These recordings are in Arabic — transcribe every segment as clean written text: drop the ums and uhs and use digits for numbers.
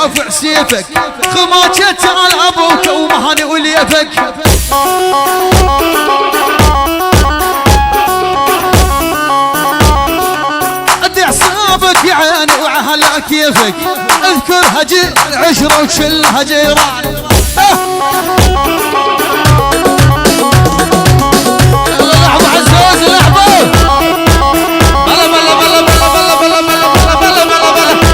رافع سيفك خماجة على ابوك ومهاني وليفك ادي حسابك يا عيني وعهلا كيفك اذكر هجي العشرة وشلها جيران لحظة عزوز لحظة بلا بلا بلا بلا بلا بلا بلا بلا بلا بلا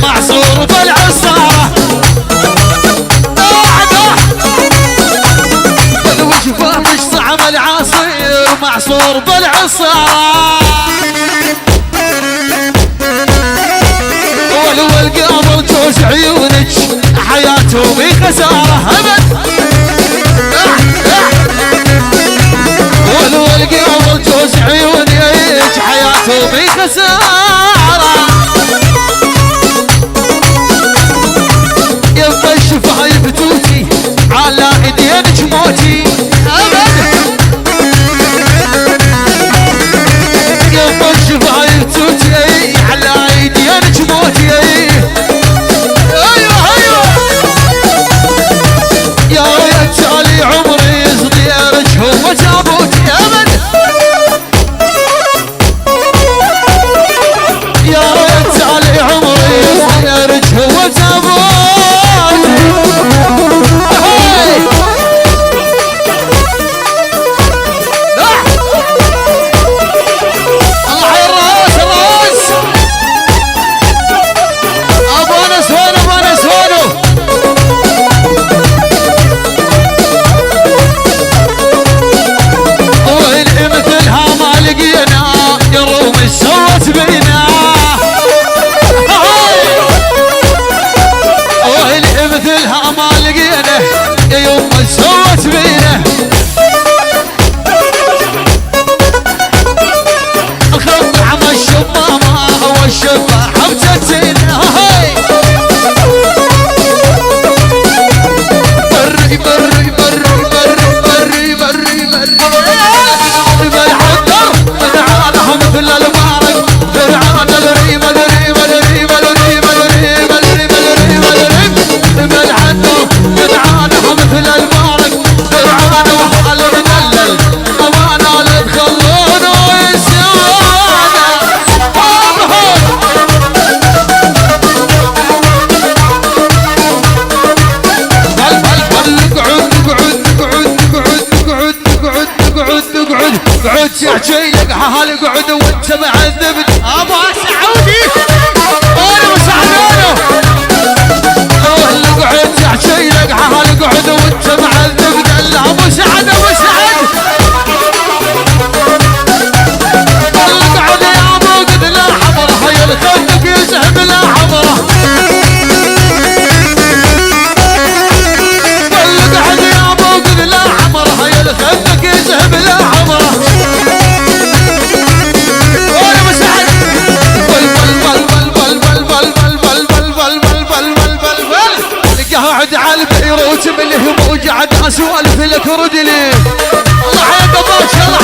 معصور بالعصارة بالوجفة مش طعم العصير معصور بالعصارة والقمر جوز عيونك حياته بخسارة أبد والقمر جوز عيونك حياته بخسارة شفايف توتي على ايدينك موتي ابد يما شفايف توتي على ايدينك موتي ايوه ايوه يا ريت تالي عمري صديرك هو تابوتي ابد يا ريت تالي عمري صديرك هو تابوتي قعد تحكي لك حالي قعد وانت معذب ابو سعودي انا وسعدانه اللي قعد تحكي لك حالي قعد وانت معذب قال له ابو سعد ابو سعد اللي قعد يا ابو قد لا حمره هي الخندق يسحب لا حمره اللي قعد يا ابو قد لا حمره هي الخندق يسحب لا حمره قاعد على البيروت من الهموم قاعد اسولف لك ردلي الله حياك ابوك الله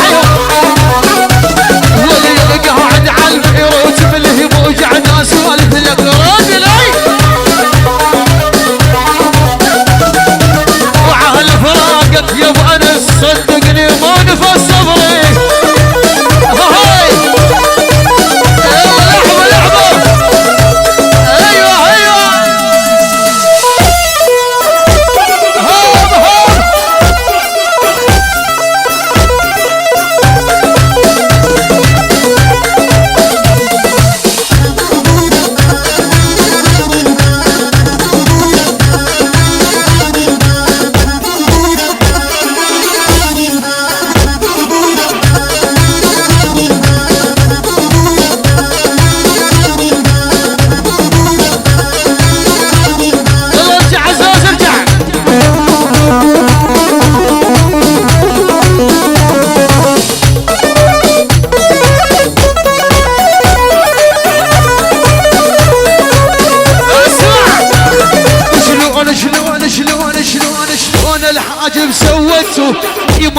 حياك قاعد على البيروت من الهموم قاعد اسولف لك ردلي وعلى فراقك يا ابو انس صدقني ما نفس صبري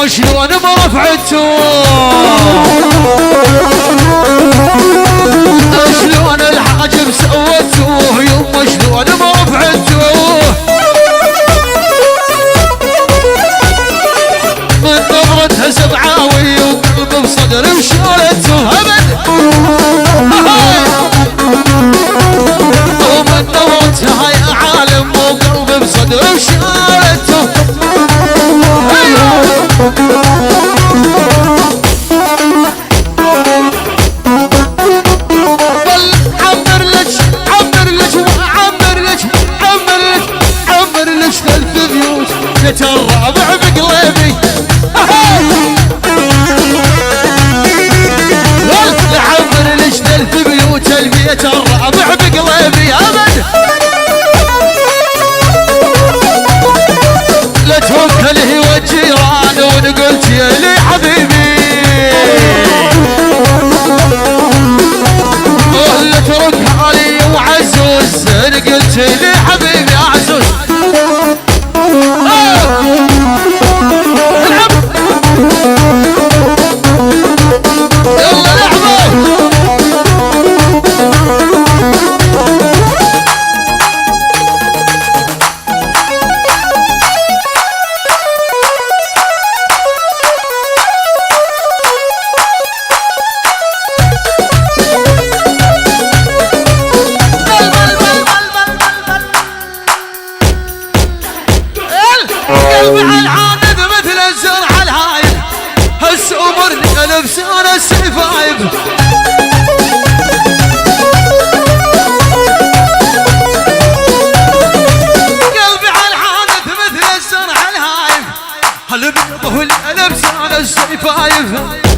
يما شلون ما رفعتوه شلون الحاجب سوتوه يما شلون ما رفعتوه من نظرتها سبعاوي وقلبي بصدري وشالته ابد ومن نظرتها يا عالم وقلبي بصدري وشالته الرابع بقلبي عمر ليش 3 بيوت البيت الرابع بقلبي ابد لا توكل هي والجيران ونقلت يا لي حبيبي لا تركها لي وعزوز نقلت لي حبيبي عزوز لبسان السفايف قلبي على الحادث مثل الزرع الهايف هل بيضه لبسان السفايف